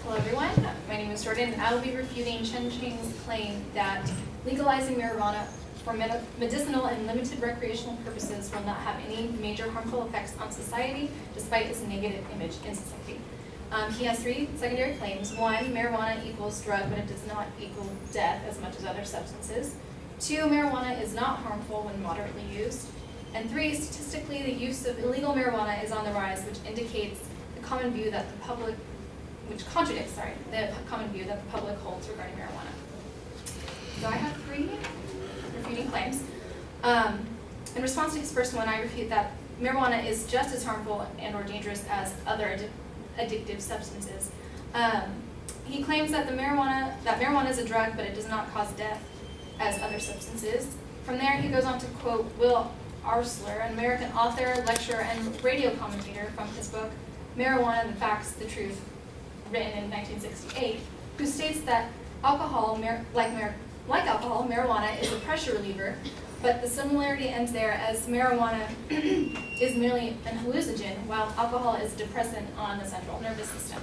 Hello everyone, my name is Jordan and I will be refuting Chen Cheng's claim that legalizing marijuana for medicinal and limited recreational purposes will not have any major harmful effects on society despite its negative image in society. He has three secondary claims. One, marijuana equals drug, but it does not equal death as much as other substances. Two, marijuana is not harmful when moderately used. And three, statistically, the use of illegal marijuana is on the rise, which indicates the common view that the public, which contradicts, the common view that the public holds regarding marijuana. So I have three refuting claims. In response to his first one, I refute that marijuana is just as harmful and or dangerous as other addictive substances. He claims that marijuana is a drug, but it does not cause death as other substances. From there, he goes on to quote Will Arsler, an American author, lecturer, and radio commentator from his book Marijuana, the Facts, the Truth, written in 1968, who states that alcohol, like alcohol, marijuana is a pressure reliever, but the similarity ends there as marijuana is merely an hallucinogen, while alcohol is a depressant on the central nervous system.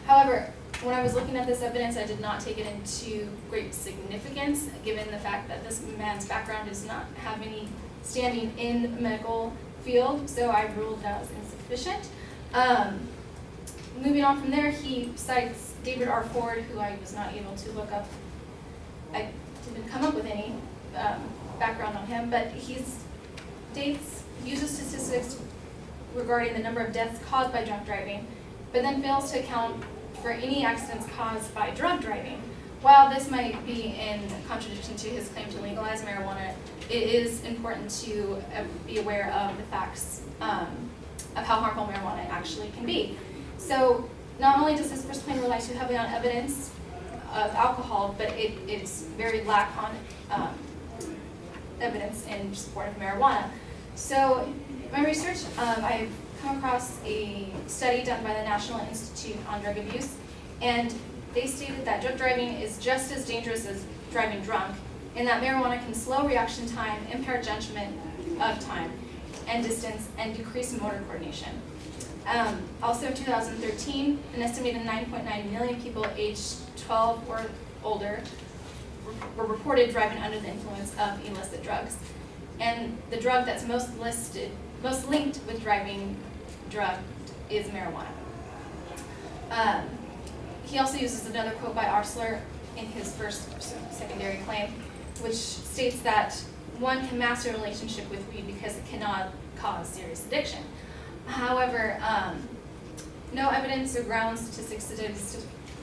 However, when I was looking at this evidence, I did not take it into great significance, given the fact that this man's background does not have any standing in the medical field, so I ruled that was insufficient. Moving on from there, he cites David R. Ford, who I was not able to look up. I didn't come up with any background on him, but he uses statistics regarding the number of deaths caused by drunk driving, but then fails to account for any accidents caused by drug driving. While this might be in contradiction to his claim to legalize marijuana, it is important to be aware of the facts of how harmful marijuana actually can be. So not only does his first claim rely too heavily on evidence of alcohol, but it's very lack on evidence in support of marijuana. So in my research, I've come across a study done by the National Institute on Drug Abuse, and they stated that drug driving is just as dangerous as driving drunk, and that marijuana can slow reaction time, impair judgment of time and distance, and decrease motor coordination. Also in 2013, an estimated 9.9 million people aged 12 or older were reported driving under the influence of illicit drugs. And the drug that's most linked with driving drug is marijuana. He also uses another quote by Arsler in his first secondary claim, which states that one can master a relationship with weed because it cannot cause serious addiction. However, no evidence or ground statistics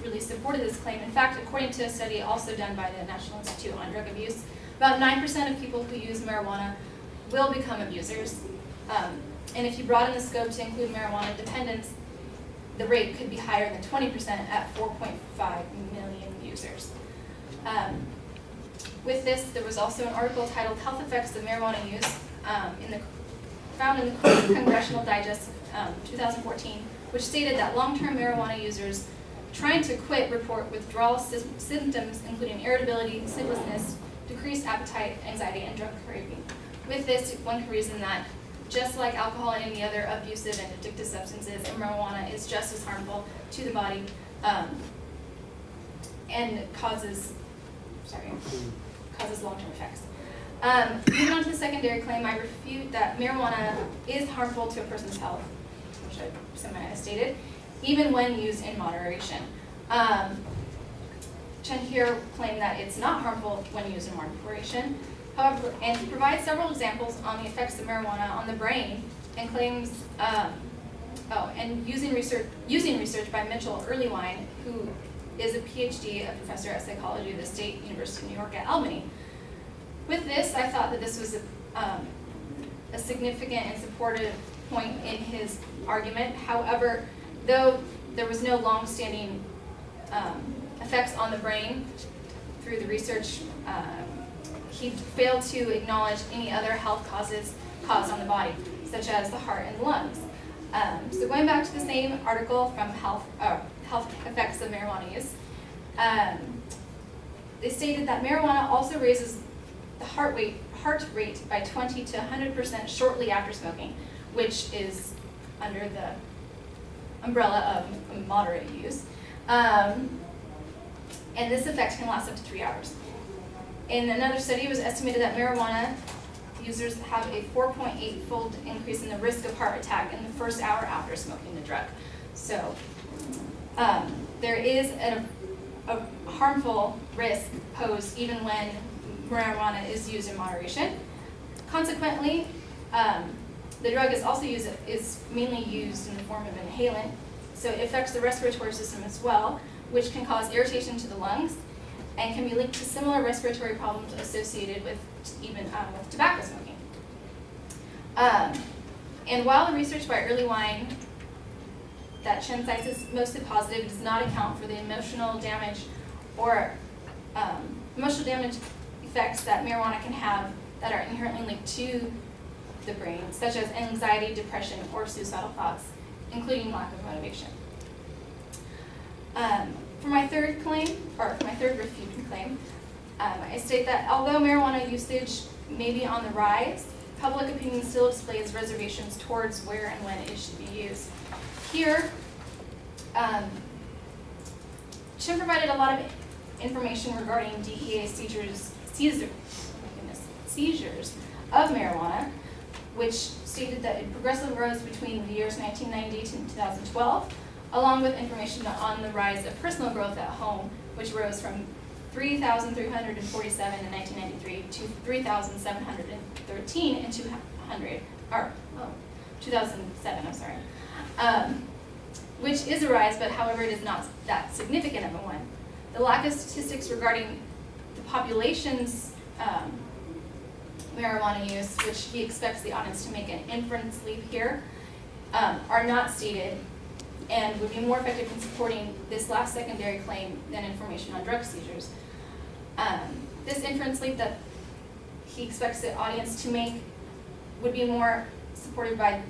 really supported this claim. In fact, according to a study also done by the National Institute on Drug Abuse, about 9% of people who use marijuana will become abusers. And if you broaden the scope to include marijuana dependence, the rate could be higher than 20% at 4.5 million users. With this, there was also an article titled Health Effects of Marijuana Use found in the Congressional Digest 2014, which stated that long-term marijuana users trying to quit report withdrawal symptoms including irritability, sleeplessness, decreased appetite, anxiety, and drug craving. With this, one can reason that just like alcohol and any other abusive and addictive substances, marijuana is just as harmful to the body and causes long-term effects. Moving on to the secondary claim, I refute that marijuana is harmful to a person's health, which I semi-stated, even when used in moderation. Chen here claimed that it's not harmful when used in moderation. However, and he provides several examples on the effects of marijuana on the brain, and claims, and using research by Mitchell Earlywine, who is a PhD, a professor at psychology at the State University of New York at Albany. With this, I thought that this was a significant and supportive point in his argument. However, though there was no long-standing effects on the brain through the research, he failed to acknowledge any other health causes caused on the body, such as the heart and the lungs. So going back to the same article from Health Effects of Marijuana Use, they stated that marijuana also raises the heart rate by 20 to 100% shortly after smoking, which is under the umbrella of moderate use. And this effect can last up to 3 hours. In another study, it was estimated that marijuana users have a 4.8-fold increase in the risk of heart attack in the first hour after smoking the drug. So there is a harmful risk posed even when marijuana is used in moderation. Consequently, the drug is mainly used in the form of inhalant, so it affects the respiratory system as well, which can cause irritation to the lungs and can be linked to similar respiratory problems associated with with tobacco smoking. And while the research by Early Wine that Chen cites is mostly positive, does not account for the emotional damage effects that marijuana can have that are inherently linked to the brain, such as anxiety, depression, or suicidal thoughts, including lack of motivation. For my third refuting claim, I state that although marijuana usage may be on the rise, public opinion still displays reservations towards where and when it should be used. Here, Chen provided a lot of information regarding DEA seizures of marijuana, which stated that it progressively rose between the years 1990 to 2012, along with information on the rise of personal growth at home, which rose from 3,347 in 1993 to 3,713 in 2007, I'm sorry. Which is a rise, but however, it is not that significant of a one. The lack of statistics regarding the population's marijuana use, which he expects the audience to make an inference leap here, are not stated and would be more effective in supporting this last secondary claim than information on drug seizures. This inference leap that he expects the audience to make would be more supported by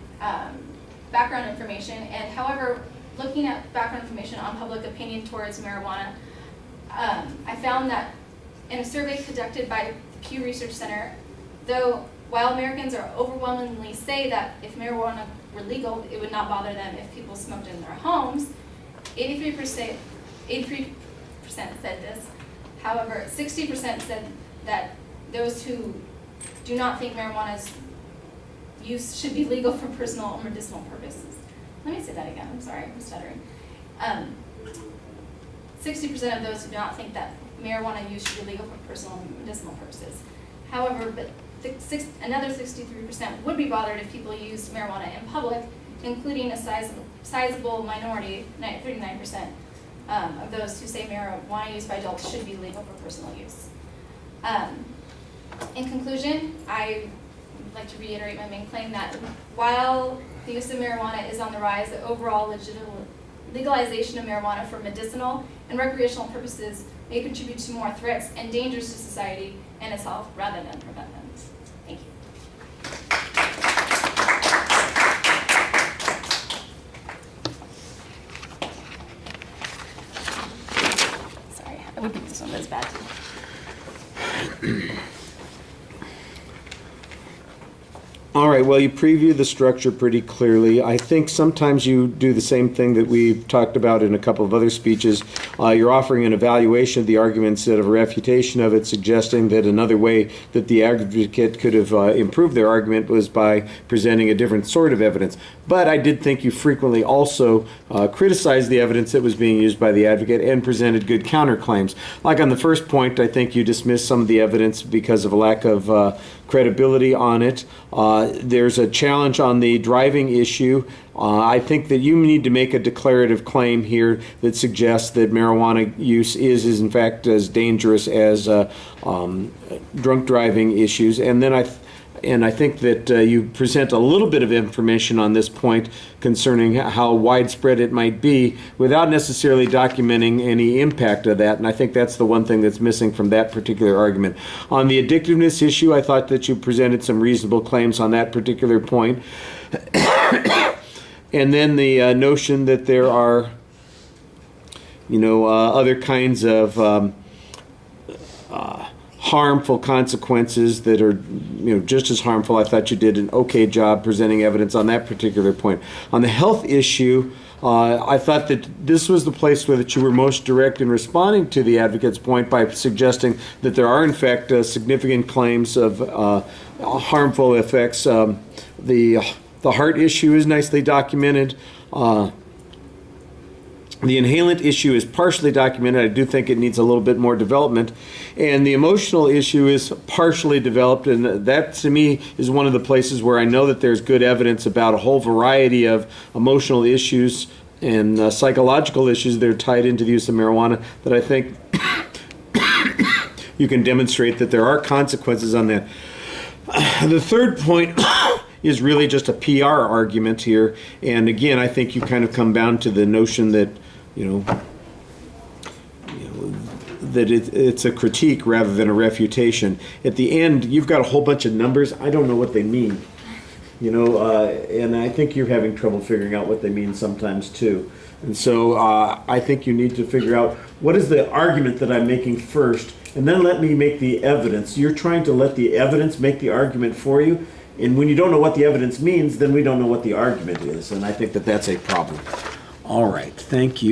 background information, and however, looking at background information on public opinion towards marijuana, I found that in a survey conducted by the Pew Research Center, though while Americans are overwhelmingly say that if marijuana were legal, it would not bother them if people smoked in their homes, 83% said this. However, 60% said that those who do not think marijuana's use should be legal for personal or medicinal purposes. Let me say that again, I'm sorry, I'm stuttering. 60% of those who do not think that marijuana use should be legal for personal and medicinal purposes. However, but another 63% would be bothered if people used marijuana in public, including a sizable minority, 39%, of those who say marijuana used by adults should be legal for personal use. In conclusion, I would like to reiterate my main claim that while the use of marijuana is on the rise, the overall legalization of marijuana for medicinal and recreational purposes may contribute to more threats and dangers to society and its health rather than prevent them. Thank you. Sorry, I would think this one was bad too. All right, well, you preview the structure pretty clearly. I think sometimes you do the same thing that we've talked about in a couple of other speeches. You're offering an evaluation of the argument instead of a refutation of it, suggesting that another way that the advocate could have improved their argument was by presenting a different sort of evidence. But I did think you frequently also criticized the evidence that was being used by the advocate and presented good counterclaims. Like on the first point, I think you dismissed some of the evidence because of a lack of credibility on it. There's a challenge on the driving issue. I think that you need to make a declarative claim here that suggests that marijuana use is in fact as dangerous as drunk driving issues. And then I think that you present a little bit of information on this point concerning how widespread it might be without necessarily documenting any impact of that. And I think that's the one thing that's missing from that particular argument. On the addictiveness issue, I thought that you presented some reasonable claims on that particular point. And then the notion that there are, other kinds of harmful consequences that are just as harmful. I thought you did an okay job presenting evidence on that particular point. On the health issue, I thought that this was the place where that you were most direct in responding to the advocate's point by suggesting that there are in fact significant claims of harmful effects. The heart issue is nicely documented. The inhalant issue is partially documented. I do think it needs a little bit more development. And the emotional issue is partially developed, and that to me is one of the places where I know that there's good evidence about a whole variety of emotional issues and psychological issues that are tied into the use of marijuana that I think you can demonstrate that there are consequences on that. The third point is really just a PR argument here. And again, I think you kind of come down to the notion that that it's a critique rather than a refutation. At the end, you've got a whole bunch of numbers. I don't know what they mean, and I think you're having trouble figuring out what they mean sometimes too. And so I think you need to figure out what is the argument that I'm making first, and then let me make the evidence. You're trying to let the evidence make the argument for you, and when you don't know what the evidence means, then we don't know what the argument is, and I think that that's a problem. All right, thank you.